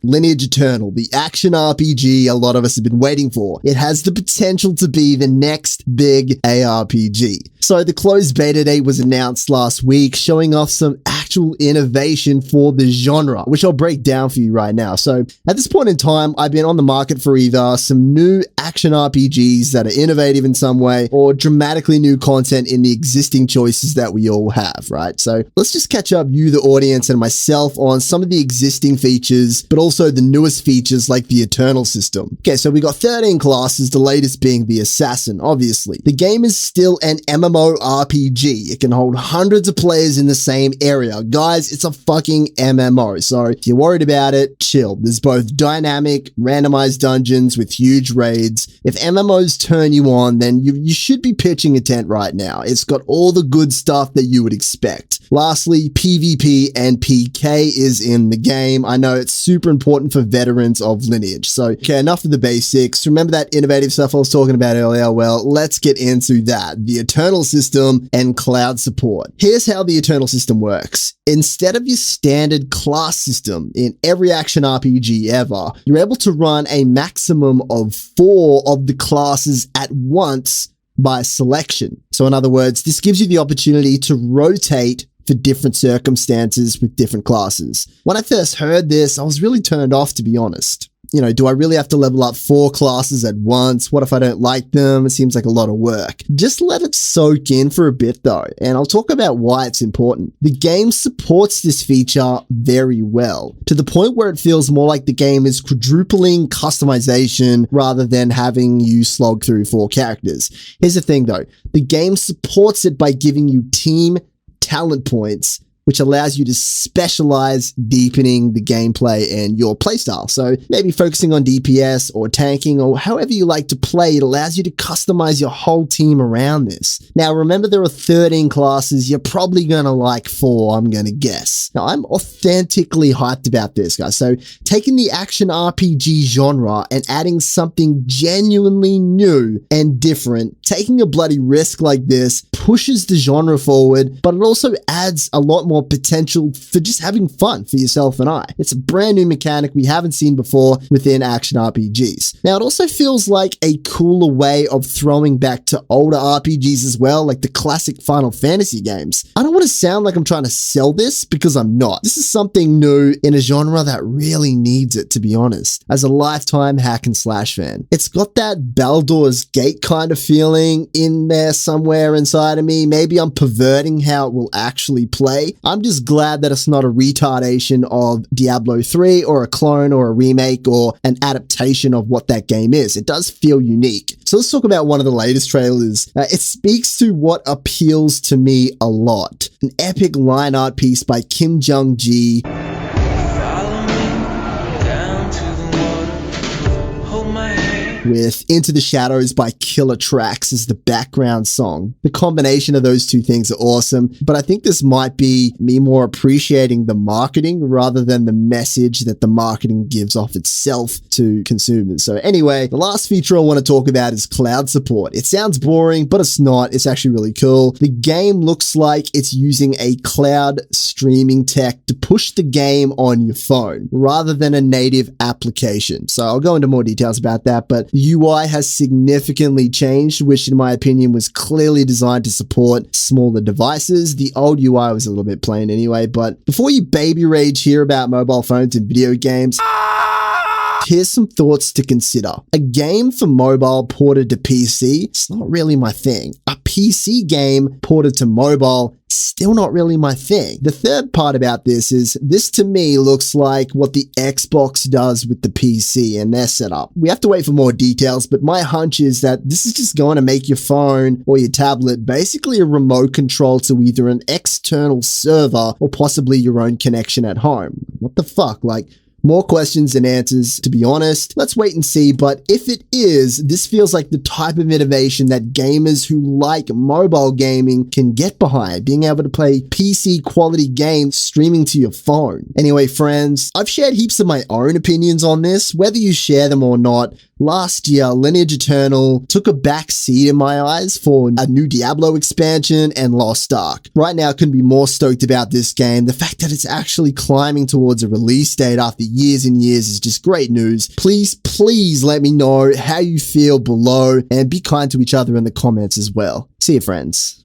Lineage Eternal, the action RPG a lot of us have been waiting for. It has the potential to be the next big ARPG. So the closed beta date was announced last week, showing off some actual innovation for the genre, which I'll break down for you right now. So at this point in time, I've been on the market for either some new action RPGs that are innovative in some way or dramatically new content in the existing choices that we all have, right? So let's just catch up you, the audience, and myself on some of the existing features, but also the newest features like the Eternal system. Okay, so we got 13 classes, the latest being the Assassin, obviously. The game is still an MMORPG. It can hold hundreds of players in the same area. Guys, it's a fucking MMO, so if you're worried about it, chill. There's both dynamic, randomized dungeons with huge raids. If MMOs turn you on, then you should be pitching a tent right now. It's got all the good stuff that you would expect. Lastly, PvP and PK is in the game. I know it's super important for veterans of Lineage. So, okay, enough of the basics. Remember that innovative stuff I was talking about earlier? Well, let's get into that. The Eternal system and cloud support. Here's how the Eternal system works. Instead of your standard class system in every action RPG ever, you're able to run a maximum of 4 of the classes at once by selection. So in other words, this gives you the opportunity to rotate for different circumstances with different classes. When I first heard this, I was really turned off, to be honest. You know, do I really have to level up 4 classes at once? What if I don't like them? It seems like a lot of work. Just let it soak in for a bit though, and I'll talk about why it's important. The game supports this feature very well, to the point where it feels more like the game is quadrupling customization rather than having you slog through 4 characters. Here's the thing though, the game supports it by giving you team talent points, which allows you to specialize, deepening the gameplay and your playstyle. So maybe focusing on DPS or tanking or however you like to play, it allows you to customize your whole team around this. Now, remember there are 13 classes. You're probably going to like 4, I'm going to guess. Now, I'm authentically hyped about this, guys. So taking the action RPG genre and adding something genuinely new and different, taking a bloody risk like this pushes the genre forward, but it also adds a lot more potential for just having fun for yourself and I. It's a brand new mechanic we haven't seen before within action RPGs. Now, it also feels like a cooler way of throwing back to older RPGs as well, like the classic Final Fantasy games. I don't want to sound like I'm trying to sell this because I'm not. This is something new in a genre that really needs it, to be honest, as a lifetime hack and slash fan. It's got that Baldur's Gate kind of feeling in there somewhere inside of me. Maybe I'm perverting how it will actually play. I'm just glad that it's not a retardation of Diablo 3 or a clone or a remake or an adaptation of what that game is. It does feel unique. So let's talk about one of the latest trailers. It speaks to what appeals to me a lot. An epic line art piece by Kim Jung-ji. With Into the Shadows by Killer Tracks as the background song. The combination of those two things are awesome, but I think this might be me more appreciating the marketing rather than the message that the marketing gives off itself to consumers. So anyway, the last feature I want to talk about is cloud support. It sounds boring, but it's not. It's actually really cool. The game looks like it's using a cloud streaming tech to push the game on your phone rather than a native application. So I'll go into more details about that, but the UI has significantly changed, which in my opinion was clearly designed to support smaller devices. The old UI was a little bit plain anyway, but before you baby rage here about mobile phones and video games, here's some thoughts to consider. A game for mobile ported to PC, it's not really my thing. A PC game ported to mobile, still not really my thing. The third part about this is, this to me looks like what the Xbox does with the PC and their setup. We have to wait for more details, but my hunch is that this is just going to make your phone or your tablet basically a remote control to either an external server or possibly your own connection at home. What the fuck? Like, more questions than answers, to be honest. Let's wait and see, but if it is, this feels like the type of innovation that gamers who like mobile gaming can get behind, being able to play PC quality games streaming to your phone. Anyway, friends, I've shared heaps of my own opinions on this, whether you share them or not. Last year, Lineage Eternal took a back seat in my eyes for a new Diablo expansion and Lost Ark. Right now, I couldn't be more stoked about this game. The fact that it's actually climbing towards a release date after years and years is just great news. Please let me know how you feel below and be kind to each other in the comments as well. See you, friends.